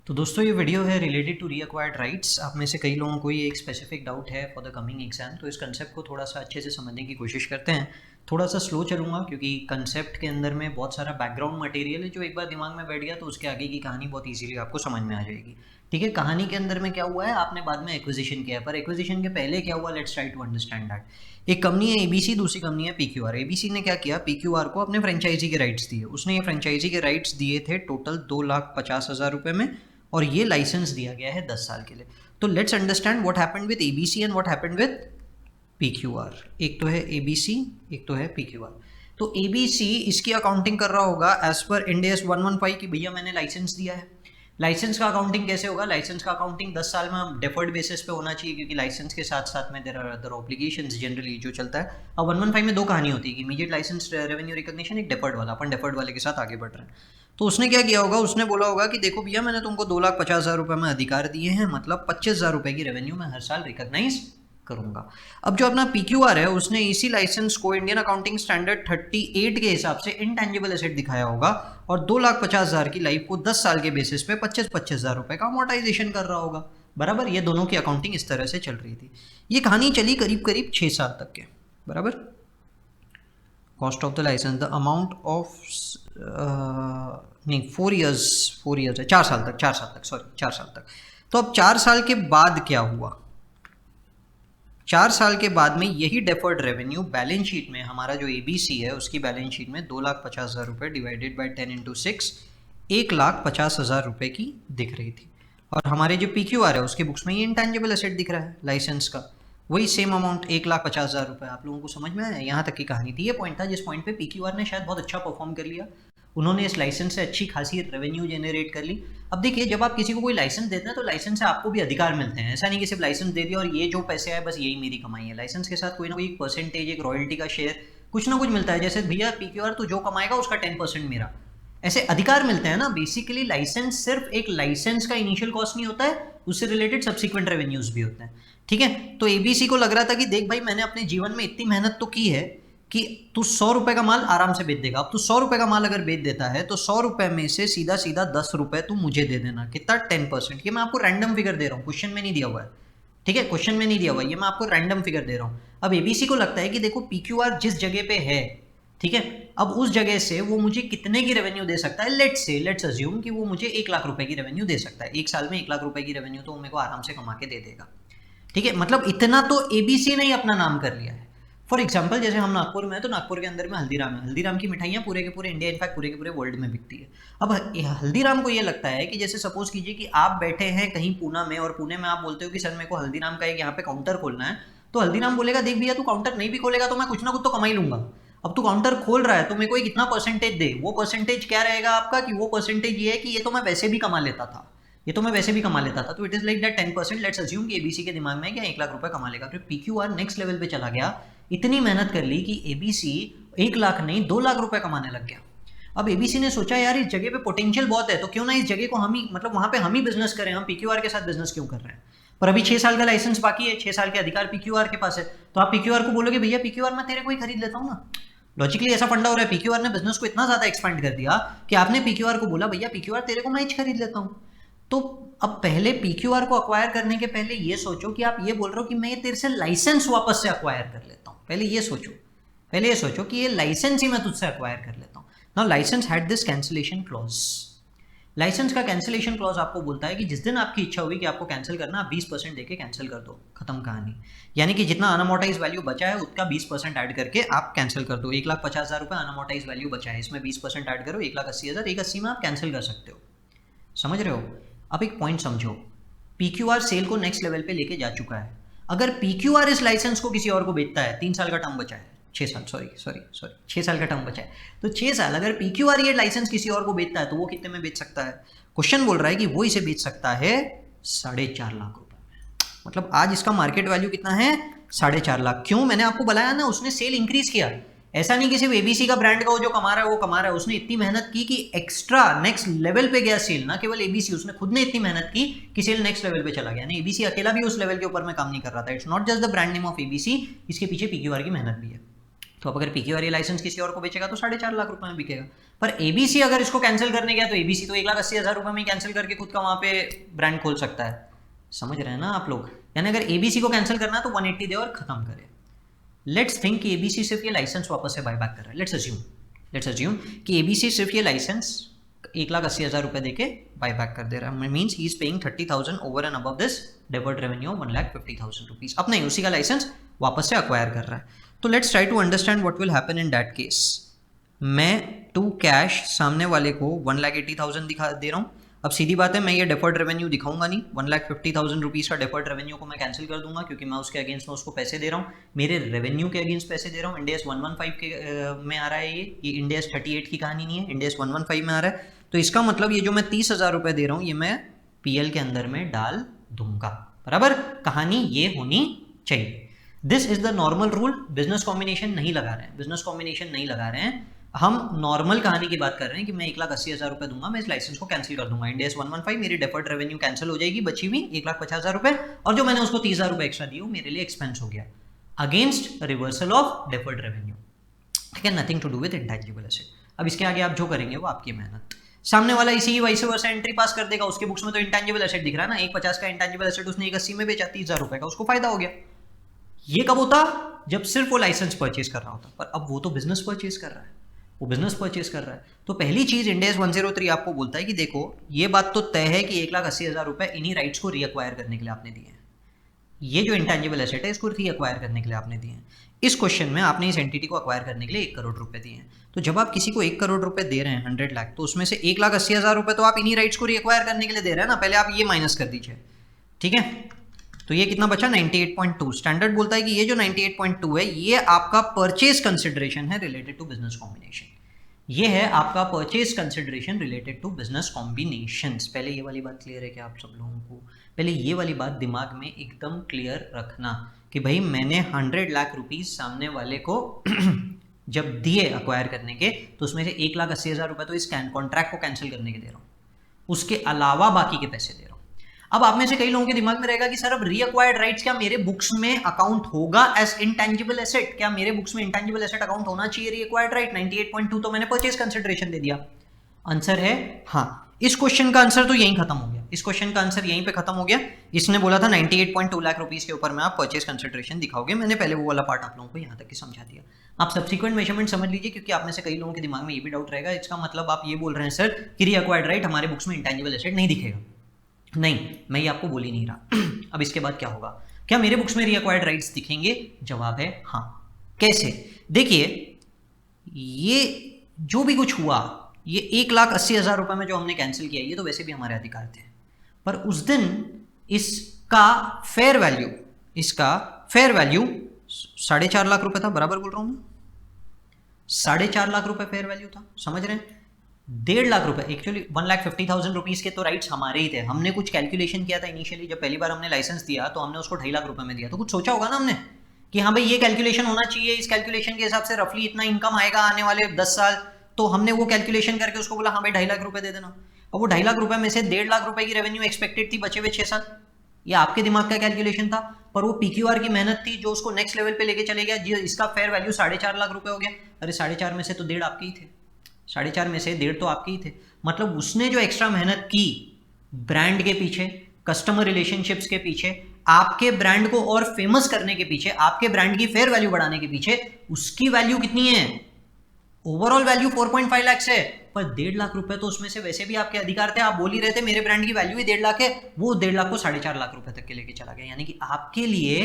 तो दोस्तों ये वीडियो है रिलेटेड टू रीअक्वायर्ड राइट्स। आप में से कई लोगों को ये एक स्पेसिफिक डाउट है फॉर द कमिंग एग्जाम, तो इस कंसेप्ट को थोड़ा सा अच्छे से समझने की कोशिश करते हैं। थोड़ा सा स्लो चलूँगा क्योंकि कंसेप्ट के अंदर में बहुत सारा बैकग्राउंड मटेरियल है जो एक बार दिमाग में बैठ गया तो उसके आगे की कहानी बहुत ईजिली आपको समझ में आ जाएगी। ठीक है, कहानी के अंदर में क्या हुआ है, आपने बाद में एक्विजिशन किया है, पर एक्विजिशन के पहले क्या हुआ, let's try to understand that. एक कंपनी है एबीसी, दूसरी कंपनी है पीक्यूआर। एबीसी ने क्या किया, पीक्यूआर को अपने फ्रेंचाइजी के राइट्स दिए। उसने ये फ्रेंचाइजी के राइट्स दिए थे टोटल 2,50,000 रुपये में, और ये लाइसेंस दिया गया है 10 साल के लिए। तो let's understand what happened with ABC and what happened with PQR. एक तो है एबीसी, एक तो है पीक्यूआर। तो एबीसी इसकी अकाउंटिंग कर रहा होगा एज पर इंड AS 115 कि भैया मैंने लाइसेंस दिया है। लाइसेंस का अकाउंटिंग कैसे होगा, लाइसेंस का अकाउंटिंग 10 साल में डेफर्ड बेसिस पे होना चाहिए, क्योंकि लाइसेंस के साथ साथ में there are other obligations generally जो चलता है। अब 115 में दो कहानी होती है कि इमीडिएट लाइसेंस रेवेन्यू रिकॉग्निशन, एक डेफर्ड वाला। अपन डेफर्ड वाले के साथ आगे बढ़ रहे हैं। तो उसने क्या किया होगा, उसने बोला होगा कि देखो भैया मैंने तुमको 2,50,000 रुपये में अधिकार दिए हैं, मतलब 25,000 रुपये की रेवेन्यू मैं हर साल रिकॉग्नाइज करूंगा। अब जो अपना पीक्यूआर है उसने इसी लाइसेंस को इंडियन अकाउंटिंग स्टैंडर्ड 38 के हिसाब से इंटेंजिबल एसेट दिखाया होगा, और 2,50,000 की लाइफ को 10 साल के बेसिस पे 25,000 रुपये का अमोर्टाइजेशन कर रहा होगा। बराबर, ये दोनों की अकाउंटिंग इस तरह से चल रही थी। ये कहानी चली करीब करीब 6 साल तक के। बराबर, cost of the license, the amount of नहीं 4 ईयर्स है, 4 साल तक 4 साल तक। तो अब 4 साल के बाद क्या हुआ, 4 साल के बाद में यही डेफर्ड रेवेन्यू बैलेंस शीट में, हमारा जो एबीसी है उसकी बैलेंस शीट में 2,50,000 रुपये डिवाइडेड बाई 10 × 6 1,50,000 रुपये की दिख रही थी। और हमारे जो पीक्यूआर है उसके बुक्स में ये इंटेंजिबल एसेट दिख रहा है लाइसेंस का, वही सेम अमाउंट 1,50,000 रुपये। आप लोगों को समझ में आया, यहाँ तक की कहानी थी। ये पॉइंट था जिस पॉइंट पे पीक्यूआर ने शायद बहुत अच्छा परफॉर्म कर लिया, उन्होंने इस लाइसेंस से अच्छी खासी रेवेन्यू जनरेट कर ली। अब देखिए, जब आप किसी को कोई लाइसेंस देते हैं तो लाइसेंस से आपको भी अधिकार मिलते हैं। ऐसा नहीं कि सिर्फ लाइसेंस दे दिया और ये जो पैसे आए बस यही मेरी कमाई है। लाइसेंस के साथ कोई ना कोई परसेंटेज, एक रॉयल्टी का शेयर, कुछ ना कुछ मिलता है। जैसे भैया पीक्यूआर तो जो कमाएगा उसका 10% मेरा, ऐसे अधिकार मिलते हैं ना। बेसिकली लाइसेंस सिर्फ एक लाइसेंस का इनिशियल कॉस्ट नहीं होता है, उससे रिलेटेड सब्सिक्वेंट रेवेन्यूज भी होते हैं। ठीक है, तो एबीसी को लग रहा था कि देख भाई मैंने अपने जीवन में इतनी मेहनत तो की है कि तू 100 रुपये का माल आराम से बेच देगा। अब तू 100 रुपये का माल अगर बेच देता है तो 100 रुपये में से सीधा सीधा 10 रुपये तू मुझे दे देना। कितना, 10%। ये मैं आपको रैंडम फिगर दे रहा हूँ, क्वेश्चन में नहीं दिया हुआ है। ठीक है, क्वेश्चन में नहीं दिया हुआ है, ये मैं आपको रैंडम फिगर दे रहा हूँ। अब एबीसी को लगता है कि देखो पीक्यूआर जिस जगह पे है, ठीक है, अब उस जगह से वो मुझे कितने की रेवेन्यू दे सकता है। लेट्स अज्यूम कि वो मुझे 1,00,000 रुपये की रेवेन्यू दे सकता है। एक साल में 1,00,000 रुपये की रेवेन्यू तो वो मेरे को आराम से कमा के दे देगा। ठीक है, मतलब इतना तो एबीसी ने ही अपना नाम कर लिया है। फॉर एग्जाम्पल, जैसे हम नागपुर में हैं तो नागपुर के अंदर में हल्दीराम है। हल्दीराम की मिठाइयाँ पूरे के पूरे इंडिया, इनफैक्ट पूरे के पूरे वर्ल्ड में बिकती है। अब हल्दीराम को ये लगता है कि जैसे सपोज कीजिए कि आप बैठे हैं कहीं पूना में, और पुणे में आप बोलते हो कि सर मेरे को हल्दीराम का एक यहाँ पे काउंटर खोलना है। तो हल्दीराम बोलेगा देख भैया तू काउंटर नहीं भी खोलेगा तो मैं कुछ ना कुछ तो कमा ही लूंगा। अब तू काउंटर खोल रहा है तो मेरे को कितना परसेंटेज दे। वो परसेंटेज क्या रहेगा आपका, कि वो परसेंटेज ये है कि ये तो मैं वैसे भी कमा लेता था, ये तो मैं वैसे भी कमा लेता था। तो it is like that 10%। Let's assume कि एबीसी के दिमाग में क्या 1,00,000 रुपये कमा लेगा। फिर पीक्यूआर नेक्स्ट लेवल पे चला गया, इतनी मेहनत कर ली कि एबीसी 1,00,000 नहीं 2,00,000 रुपये कमाने लग गया। अब एबीसी ने सोचा यार इस जगह पे पोटेंशियल बहुत है, तो क्यों ना इस जगह को हम ही, मतलब वहां पे हम ही बिजनेस करें, हम पीक्यूआर के साथ बिजनेस क्यों कर रहे हैं। पर अभी 6 साल का लाइसेंस बाकी है, 6 साल के अधिकार पीक्यूआर के पास है। तो आप पीक्यूआर को बोलोगे भैया पीक्यूआर मैं तेरे को ही खरीद लेता हूँ ना। लॉजिकली ऐसा फंडा हो रहा है, पीक्यूआर ने बिजनेस को इतना ज्यादा एक्सपेंड कर दिया कि आपने पीक्यूआर को बोला भैया पीक्यूआर तेरे को मैं ही खरीद लेता हूँ। तो अब पहले पीक्यूआर को अक्वायर करने के पहले ये सोचो कि आप ये बोल रहे हो कि मैं ये तेरे से लाइसेंस वापस से अक्वायर कर लेता हूँ। पहले ये सोचो कि ये लाइसेंस ही मैं तुझसे अक्वायर कर लेता हूँ। Now license had this cancellation clause. License का कैंसिलेशन क्लॉज आपको बोलता है कि जिस दिन आपकी इच्छा हुई कि आपको कैंसिल करना, आप 20% देके कैंसिल कर दो, खत्म कहानी। यानी कि जितना अनअमोर्टाइज वैल्यू बचा है उसका 20% ऐड करके आप कैंसिल कर दो। 1,50,000 रुपये अनअमोर्टाइज वैल्यू बचा है, इसमें 20% ऐड करो, 1,80,000, 1,80 में आप कैंसिल कर सकते हो। समझ रहे हो। अब एक पॉइंट समझो, पीक्यूआर सेल को नेक्स्ट लेवल पे लेके जा चुका है। अगर पीक्यूआर इस लाइसेंस को किसी और को बेचता है, 3 साल का टर्म बचा है, 6 साल, सॉरी 6 साल का टर्म बचा है, तो 6 साल अगर पीक्यूआर ये लाइसेंस किसी और को बेचता है तो वो कितने में बेच सकता है। क्वेश्चन बोल रहा है कि वो इसे बेच सकता है 4.5 लाख रुपए में। मतलब आज इसका मार्केट वैल्यू कितना है, 4.5 लाख। क्यों, मैंने आपको बताया ना, उसने सेल इंक्रीज किया। ऐसा नहीं कि सिर्फ एबीसी का ब्रांड का वो जो कमा रहा है वो कमा रहा है, उसने इतनी मेहनत की कि एक्स्ट्रा नेक्स्ट लेवल पे गया सेल। ना केवल एबीसी, उसने खुद ने इतनी मेहनत की कि सेल नेक्स्ट लेवल पे चला गया। नहीं, एबीसी अकेला भी उस लेवल के ऊपर में काम नहीं कर रहा था। It's not just the brand name of ABC, इसके पीछे पीक्यूआर की मेहनत भी है। तो अब अगर पीक्यूआर लाइसेंस किसी और को बेचेगा तो 4.5 लाख रुपए में बिकेगा। पर एबीसी अगर इसको कैंसिल करने गया तो एबीसी तो 1,80,000 रुपए में ही कैंसिल करके खुद का वहां पे ब्रांड खोल सकता है। समझ रहे हैं ना आप लोग? यानी अगर एबीसी को कैंसिल करना है तो 180 दे और खत्म करे। लेट्स थिंक कि एबीसी सिर्फ ये लाइसेंस वापस से बाय बैक कर रहा है। लेट्स अज्यूम कि एबीसी सिर्फ ये लाइसेंस 1,80,000 रुपए देके बाय बैक कर दे रहा है। Means he is paying 30,000 over and above this deferred revenue 1,50,000 rupees. अब नहीं, उसी का लाइसेंस वापस से अक्वायर कर रहा है। तो let's try to understand what will happen in that case. मैं टू कैश सामने वाले को 1,80,000 दिखा दे रहा हूँ। अब सीधी बात है, मैं ये डेफर्ड रेवेन्यू दिखाऊंगा नहीं। 1,50,000 रुपीज़ का डेफर्ड रेवेन्यू को मैं कैंसिल कर दूंगा क्योंकि मैं उसके अगेंस्ट में उसको पैसे दे रहा हूँ, मेरे रेवेन्यू के अगेंस्ट पैसे दे रहा हूँ। इंडेस 115 के में आ रहा है, ये इंडेस 38 की कहानी नहीं है, इंडेस 115 में आ रहा है। तो इसका मतलब ये जो मैं 30,000 रुपये दे रहा हूँ ये मैं पीएल के अंदर में डाल दूंगा। बराबर, कहानी ये होनी चाहिए। This is the normal rule. Business combination नहीं लगा रहे हैं, बिजनेस कॉम्बिनेशन नहीं लगा रहे हैं, हम नॉर्मल कहानी की बात कर रहे हैं कि मैं 1,80,000 रुपये दूंगा, मैं इस लाइसेंस को कैंसिल कर दूंगा। इंडेस 115 मेरी डेफर्ड रेवेन्यू कैंसिल हो जाएगी, बची हुई 1,50,000 रुपये, और जो मैंने उसको 30,000 रुपये एक्स्ट्रा दिए मेरे लिए एक्सपेंस हो गया against reversal of deferred revenue. ठीक है, nothing to do with intangible asset. अब इसके आगे आप जो करेंगे वो आपकी मेहनत। सामने वाला इसी ही वाइस वर्सा एंट्री पास कर देगा, उसके बुक्स में तो इंटेंजिबल एसेट दिख रहा है ना, 1,50 का इंटेंजिबल एसेट उसने 1,80 में बेचा, 30,000 रुपये का, उसको फायदा हो गया। ये कब होता? जब सिर्फ वो लाइसेंस परचेज कर रहा होता, पर अब वो तो बिजनेस परचेज कर रहा है, वो बिजनेस परचेज कर रहा है। तो पहली चीज इंडेस 103 आपको बोलता है कि देखो ये बात तो तय है कि 1,80,000 रुपये इन्हीं राइट्स को रीअक्वायर करने के लिए आपने दिए हैं, ये जो इंटेंजिबल एसेट है इसको रीअक्वायर करने के लिए आपने दिए हैं। इस क्वेश्चन में आपने इस एंटिटी को अक्वायर करने के लिए 1 करोड़ रुपए दिए हैं। तो जब आप किसी को 1 करोड़ रुपए दे रहे हैं 100 लाख, तो उसमें से 1,80,000 रुपए तो आप इन्हीं राइट्स को रीअक्वायर करने के लिए दे रहे हैं ना, पहले आप ये माइनस कर दीजिए। ठीक है, तो ये कितना बचा? 98.2। स्टैंडर्ड बोलता है कि ये जो 98.2 है ये आपका परचेज कंसिडरेशन है रिलेटेड टू बिजनेस कॉम्बिनेशन। ये है आपका purchase consideration related to business combinations. पहले ये वाली बात क्लियर है कि आप सब लोगों को पहले ये वाली बात दिमाग में एकदम क्लियर रखना कि भाई मैंने 100 लाख रुपीज सामने वाले को जब दिए अक्वायर करने के, तो उसमें से 1,80,000 रुपये तो इस कॉन्ट्रैक्ट को कैंसिल करने के दे रहा हूँ, उसके अलावा बाकी के पैसे दे रहा हूँ। अब आप में से कई लोगों के दिमाग में रहेगा कि सर अब रीअक्वायर्ड राइट्स क्या मेरे बुक्स में अकाउंट होगा एज इंटेंजिबल एसेट? क्या मेरे बुक्स में इंटेंजिबल एसेट अकाउंट होना चाहिए रीअक्वायर्ड राइट? 98.2 तो मैंने परचेज कंसिडरेशन दे दिया। आंसर है हाँ। इस क्वेश्चन का आंसर तो यहीं खत्म हो गया, इस क्वेश्चन का आंसर यहीं पे खत्म हो गया। इसने बोला था 98.2 लाख रुपीस के ऊपर में आप परचेज कंसिडरेशन दिखाओगे, मैंने पहले वो वाला पार्ट आप लोगों को यहाँ तक ही समझा दिया। आप सब्सिक्वेंट मेजरमेंट समझ लीजिए, क्योंकि आप में से कई लोगों के दिमाग में ये भी डाउट रहेगा, इसका मतलब आप ये बोल रहे हैं सर कि रीअक्वायर्ड राइट हमारे बुक्स में इंटेंजिबल एसेट नहीं दिखेगा। नहीं, मैं ये आपको बोल ही नहीं रहा। अब इसके बाद क्या होगा? क्या मेरे बुक्स में रीअक्वायर्ड राइट्स दिखेंगे? जवाब है हाँ। कैसे? देखिए, ये जो भी कुछ हुआ, ये 1,80,000 रुपये में जो हमने कैंसिल किया, ये तो वैसे भी हमारे अधिकार थे, पर उस दिन इसका फेयर वैल्यू 4.5 लाख रुपए था। बराबर बोल रहा हूं मैं? 4.5 लाख रुपए फेयर वैल्यू था, समझ रहे हैं? 1.5 लाख रुपए, एक्चुअली 1,50,000 रुपीज के तो राइट्स हमारे ही थे। हमने कुछ कैलकुलेशन किया था इनिशियली, जब पहली बार हमने लाइसेंस दिया तो हमने उसको 2.5 लाख रुपए में दिया, तो कुछ सोचा होगा ना हमने कि हाँ भाई ये कैलकुलेशन होना चाहिए, इस कैलकुलेशन के हिसाब से रफली इतना इनकम आएगा आने वाले 10 साल। तो हमने वो कैलकुलेशन करके उसको बोला हाँ भाई 2.5 लाख रुपए दे देना। और वो 2.5 लाख रुपए में से 1.5 लाख रुपए की रेवेन्यू एक्सपेक्टेड थी बचे हुए 6 साल। ये आपके दिमाग का कैलकुलेशन था, पर वो पीक्यूआर की मेहनत थी जो उसको नेक्स्ट लेवल पे लेके चले गया। जी, इसका फेयर वैल्यू 4.5 लाख रुपए हो गया। अरे 4.5 में से तो 1.5 आपके ही थे, 4.5 में से 1.5 तो आपके ही थे। मतलब उसने जो एक्स्ट्रा मेहनत की ब्रांड के पीछे, कस्टमर रिलेशनशिप्स के पीछे, आपके ब्रांड को और फेमस करने के पीछे, आपके ब्रांड की फेयर वैल्यू बढ़ाने के पीछे, उसकी वैल्यू कितनी है? ओवरऑल वैल्यू 4.5 लाख है, पर 1.5 लाख रुपए तो उसमें से वैसे भी आपके अधिकार थे। आप बोल ही रहे थे मेरे ब्रांड की वैल्यू ही 1.5 लाख है, वो 1.5 लाख को 4.5 लाख रुपए तक के लेके चला गया। यानी कि आपके लिए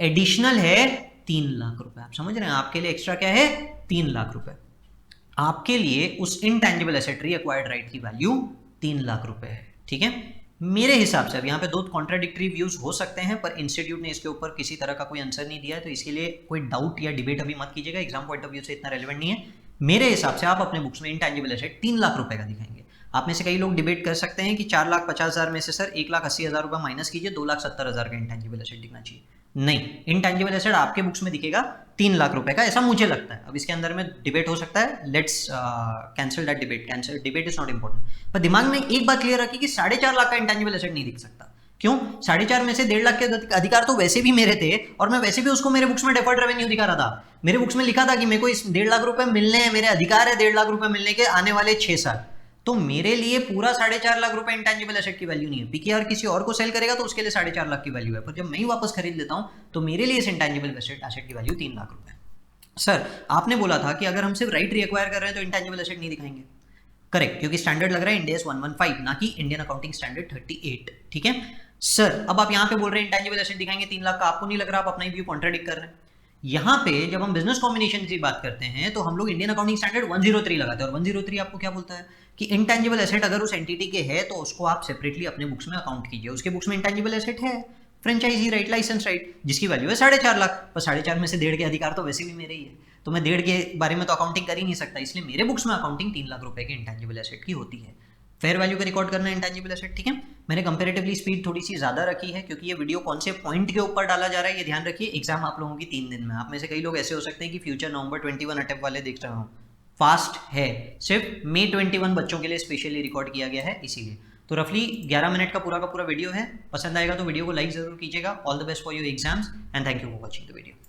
एडिशनल है 3 लाख रुपए। आप समझ रहे हैं? आपके लिए एक्स्ट्रा क्या है? 3 लाख रुपए। आपके लिए उस इंटेंजिबल एसेट रीअक्वायर्ड राइट की वैल्यू 3 लाख रुपए है। ठीक है, मेरे हिसाब से अब यहाँ पे 2 कॉन्ट्राडिक्टरी व्यूज हो सकते हैं, पर इंस्टीट्यूट ने इसके ऊपर किसी तरह का कोई आंसर नहीं दिया है, तो इसके लिए कोई डाउट या डिबेट अभी मत कीजिएगा, एग्जाम पॉइंट ऑफ व्यू से इतना रेलेवेंट नहीं है। मेरे हिसाब से आप अपने बुक्स में इंटेंजिबल एसेट 3 लाख रुपए का दिखाएंगे। आप में से कई लोग डिबेट कर सकते हैं कि 4,50,000 में से सर 1,80,000 रुपये माइनस कीजिए, 2,70,000 का इंटेंजिबल एसेट दिखना चाहिए। नहीं, इंटेंजिबल एसेट आपके बुक्स में दिखेगा 3 लाख रुपए का, ऐसा मुझे लगता है। अब इसके अंदर में डिबेट हो सकता है, let's cancel that debate, debate is not important. पर दिमाग में एक बात क्लियर रखी कि 4.5 लाख का इंटेंजिबल एसेट नहीं दिख सकता, क्यों? 4.5 में से 1.5 लाख के अधिकार तो वैसे भी मेरे थे और मैं वैसे भी उसको मेरे बुक्स में डेफर्ड रेवेन्यू दिखा रहा था। मेरे बुक्स में लिखा था कि मेरे को इस 1.5 लाख रुपए मिलने हैं, मेरे अधिकार है 1.5 लाख रुपए मिलने के आने वाले 6 साल। तो मेरे लिए पूरा 4.5 लाख रुपए इंटेंजिबल एसेट की वैल्यू नहीं है। पीकेआर किसी और को सेल करेगा तो उसके लिए 4.5 लाख की वैल्यू है, पर जब मैं ही वापस खरीद लेता हूं तो मेरे लिए इस इंटेंजिबल एसेट की वैल्यू 3 लाख रुपए। सर आपने बोला था कि अगर हम सिर्फ राइट रीएक्वायर कर रहे हैं तो इंटेंजिबल एसेट नहीं दिखाएंगे। करेक्ट, क्योंकि स्टैंडर्ड लग रहा है इंडियस 115 ना कि इंडियन अकाउंटिंग स्टैंडर्ड 38। ठीक है सर, अब आप यहाँ पे बोल रहे हैं इंटेंजिबल एसेट दिखाएंगे 3 लाख का, आपको नहीं लग रहा आप अपना ही व्यू कॉन्ट्राडिक्ट कर रहे हैं? यहाँ पे जब हम बिजनेस कॉम्बिनेशन की बात करते हैं तो हम लोग इंडियन अकाउंटिंग स्टैंडर्ड 103 लगाते हैं, और 103 आपको क्या बोलता है कि इंटेंजिबल एसेट अगर उस एंटिटी के है तो उसको आप सेपरेटली अपने बुक्स में अकाउंट कीजिए। उसके बुक्स में इंटेंजिबल एसेट है, फ्रेंचाइजी राइट, लाइसेंस राइट, जिसकी वैल्यू है 4.5 लाख, पर 4.5 में से 1.5 के अधिकार तो वैसे भी मेरे ही है, तो मैं 1.5 के बारे में तो अकाउंटिंग कर ही नहीं सकता, इसलिए मेरे बुक्स में अकाउंटिंग 3 लाख रुपए के इंटेंजिबल एसेट की होती है। फेयर वैल्यू का रिकॉर्ड करना है इंटेंजिबल एसेट। ठीक है, मैंने कंपैरेटिवली स्पीड थोड़ी सी ज़्यादा रखी है क्योंकि ये वीडियो कौन से पॉइंट के ऊपर डाला जा रहा है ये ध्यान रखिए। एग्जाम आप लोगों की 3 दिन में, आप में से कई लोग ऐसे हो सकते हैं कि फ्यूचर नवंबर 21 अटेम्प्ट वाले देख रहे हो, फास्ट है, सिर्फ मई 21 बच्चों के लिए स्पेशली रिकॉर्ड किया गया है इसीलिए। तो रफली 11 मिनट का पूरा वीडियो है। पसंद आएगा तो वीडियो को लाइक जरूर कीजिएगा। All the best for your exams and thank you for watching the video.